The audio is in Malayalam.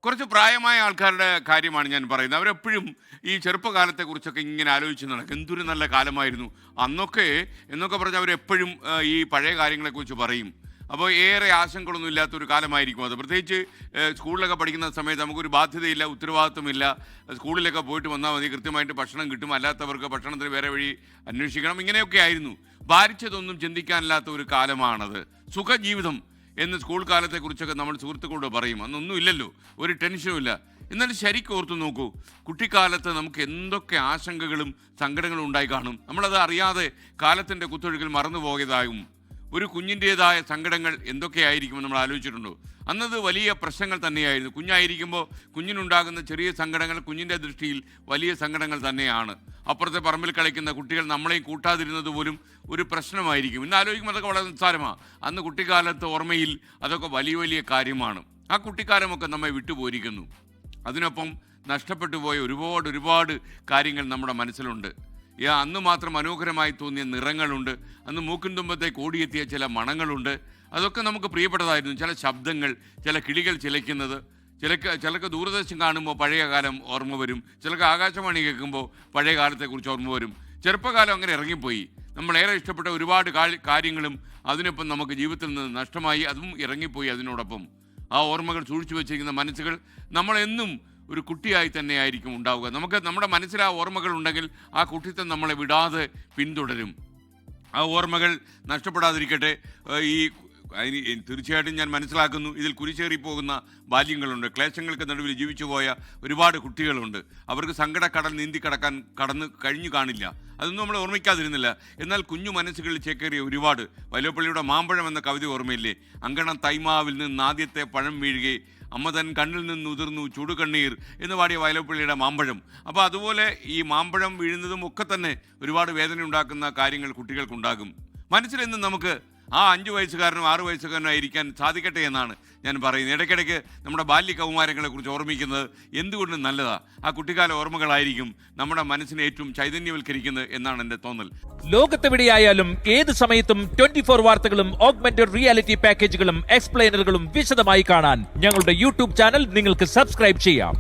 കുറച്ച് പ്രായമായ ആൾക്കാരുടെ കാര്യമാണ് ഞാൻ പറയുന്നത്. അവരെപ്പോഴും ഈ ചെറുപ്പകാലത്തെക്കുറിച്ചൊക്കെ ഇങ്ങനെ ആലോചിച്ച് നടക്കും. എന്തൊരു നല്ല കാലമായിരുന്നു അന്നൊക്കെ എന്നൊക്കെ പറഞ്ഞാൽ അവരെപ്പോഴും ഈ പഴയ കാര്യങ്ങളെക്കുറിച്ച് പറയും. അപ്പോൾ ഏറെ ആശങ്കകളൊന്നും ഇല്ലാത്തൊരു കാലമായിരിക്കും അത്. പ്രത്യേകിച്ച് സ്കൂളിലൊക്കെ പഠിക്കുന്ന സമയത്ത് നമുക്കൊരു ബാധ്യതയില്ല, ഉത്തരവാദിത്വമില്ല. സ്കൂളിലൊക്കെ പോയിട്ട് വന്നാൽ മതി, കൃത്യമായിട്ട് ഭക്ഷണം കിട്ടും. അല്ലാത്തവർക്ക് ഭക്ഷണത്തിന് വേറെ വഴി അന്വേഷിക്കണം. ഇങ്ങനെയൊക്കെ ആയിരുന്നു. ഭാരിച്ചതൊന്നും ചിന്തിക്കാനില്ലാത്ത ഒരു കാലമാണത്. സുഖജീവിതം എന്ന് സ്കൂൾ കാലത്തെക്കുറിച്ചൊക്കെ നമ്മൾ സുഹൃത്തുക്കളോട് പറയും. അന്നൊന്നും ഇല്ലല്ലോ, ഒരു ടെൻഷനും ഇല്ല. എന്നാൽ ശരിക്കും ഓർത്തു നോക്കൂ, കുട്ടിക്കാലത്ത് നമുക്ക് എന്തൊക്കെ ആശങ്കകളും സങ്കടങ്ങളും ഉണ്ടായി കാണും. നമ്മളത് അറിയാതെ കാലത്തിൻ്റെ കുത്തൊഴുക്കിൽ മറന്നു പോയതാകും. ഒരു കുഞ്ഞിൻ്റേതായ സങ്കടങ്ങൾ എന്തൊക്കെയായിരിക്കും നമ്മൾ ആലോചിച്ചിട്ടുണ്ടോ? അന്നത് വലിയ പ്രശ്നങ്ങൾ തന്നെയായിരുന്നു. കുഞ്ഞായിരിക്കുമ്പോൾ കുഞ്ഞിനുണ്ടാകുന്ന ചെറിയ സങ്കടങ്ങൾ കുഞ്ഞിൻ്റെ ദൃഷ്ടിയിൽ വലിയ സങ്കടങ്ങൾ തന്നെയാണ്. അപ്പുറത്തെ പറമ്പിൽ കളിക്കുന്ന കുട്ടികൾ നമ്മളെയും കൂട്ടാതിരുന്നത് പോലും ഒരു പ്രശ്നമായിരിക്കും. ഇന്ന് ആലോചിക്കുമ്പോൾ അതൊക്കെ വളരെ നിസ്സാരമാണ്. അന്ന് കുട്ടിക്കാലത്ത് ഓർമ്മയിൽ അതൊക്കെ വലിയ വലിയ കാര്യമാണ്. ആ കുട്ടിക്കാലമൊക്കെ നമ്മെ വിട്ടുപോയിരിക്കുന്നു. അതിനൊപ്പം നഷ്ടപ്പെട്ടു പോയ ഒരുപാട് കാര്യങ്ങൾ നമ്മുടെ മനസ്സിലുണ്ട്. അന്ന് മാത്രം മനോഹരമായി തോന്നിയ നിറങ്ങളുണ്ട്. അന്ന് മൂക്കിൻ തുമ്പത്തേക്ക് ഓടിയെത്തിയ ചില മണങ്ങളുണ്ട്. അതൊക്കെ നമുക്ക് പ്രിയപ്പെട്ടതായിരുന്നു. ചില ശബ്ദങ്ങൾ, ചില കിളികൾ ചിലയ്ക്കുന്നത്, ചിലക്ക് ദൂരദർശനം കാണുമ്പോൾ പഴയ കാലം ഓർമ്മ വരും. ചിലക്ക് ആകാശവാണി കേൾക്കുമ്പോൾ പഴയ കാലത്തെക്കുറിച്ച് ഓർമ്മ വരും. ചെറുപ്പകാലം അങ്ങനെ ഇറങ്ങിപ്പോയി. നമ്മളേറെ ഇഷ്ടപ്പെട്ട ഒരുപാട് കാര്യങ്ങളും അതിനൊപ്പം നമുക്ക് ജീവിതത്തിൽ നിന്ന് നഷ്ടമായി. അതും ഇറങ്ങിപ്പോയി. അതിനോടൊപ്പം ആ ഓർമ്മകൾ സൂക്ഷിച്ചു വെച്ചിരിക്കുന്ന മനസ്സുകൾ നമ്മളെന്നും ഒരു കുട്ടിയായി തന്നെയായിരിക്കും ഉണ്ടാവുക. നമ്മുടെ മനസ്സിൽ ആ ഓർമ്മകൾ ഉണ്ടെങ്കിൽ ആ കുട്ടിത്തം നമ്മളെ വിടാതെ പിന്തുടരും. ആ ഓർമ്മകൾ നഷ്ടപ്പെടാതിരിക്കട്ടെ. തീർച്ചയായിട്ടും ഞാൻ മനസ്സിലാക്കുന്നു, ഇതിൽ കുരിശേറിപ്പോകുന്ന ബാല്യങ്ങളുണ്ട്. ക്ലേശങ്ങൾക്ക് നടുവിൽ ജീവിച്ചു പോയ ഒരുപാട് കുട്ടികളുണ്ട്. അവർക്ക് സങ്കടക്കടൽ നീന്തി കടന്ന് കഴിഞ്ഞു കാണില്ല. അതൊന്നും നമ്മൾ ഓർമ്മിക്കാതിരുന്നില്ല. എന്നാൽ കുഞ്ഞു മനസ്സുകളിൽ ചേക്കേറിയ ഒരുപാട്. വൈലോപ്പിള്ളിയുടെ മാമ്പഴം എന്ന കവിത ഓർമ്മയില്ലേ? അങ്കണം തൈമാവിൽ നിന്ന് ആദ്യത്തെ പഴം വീഴുകെ അമ്മ തൻ കണ്ണിൽ നിന്ന് ഉതിർന്നു ചുടുകണ്ണീർ എന്ന് പാടിയ വയലോപ്പിള്ളിയുടെ മാമ്പഴം. അപ്പോൾ അതുപോലെ ഈ മാമ്പഴം വീഴുന്നതും ഒക്കെ തന്നെ ഒരുപാട് വേദന ഉണ്ടാക്കുന്ന കാര്യങ്ങൾ കുട്ടികൾക്കുണ്ടാകും. മനസ്സിലെന്നും നമുക്ക് ആ 5 വയസ്സുകാരനോ 6 വയസ്സുകാരനോ ആയിരിക്കാൻ സാധിക്കട്ടെ എന്നാണ് ഞാൻ പറയുന്നത്. ഇടയ്ക്കിടയ്ക്ക് നമ്മുടെ ബാല്യ കൗമാരങ്ങളെക്കുറിച്ച് ഓർമ്മിക്കുന്നത് എന്തുകൊണ്ടും നല്ലതാണ്. ആ കുട്ടിക്കാല ഓർമ്മകളായിരിക്കും നമ്മുടെ മനസ്സിനെ ഏറ്റവും ചൈതന്യവൽക്കരിക്കുന്നത് എന്നാണ് എൻ്റെ തോന്നൽ. ലോകത്തെവിടെയായാലും ഏത് സമയത്തും 24 വാർത്തകളും ഓഗ്മെന്റഡ് റിയാലിറ്റി പാക്കേജുകളും എക്സ്പ്ലെയിനറുകളും വിശദമായി കാണാൻ ഞങ്ങളുടെ യൂട്യൂബ് ചാനൽ നിങ്ങൾക്ക് സബ്സ്ക്രൈബ് ചെയ്യാം.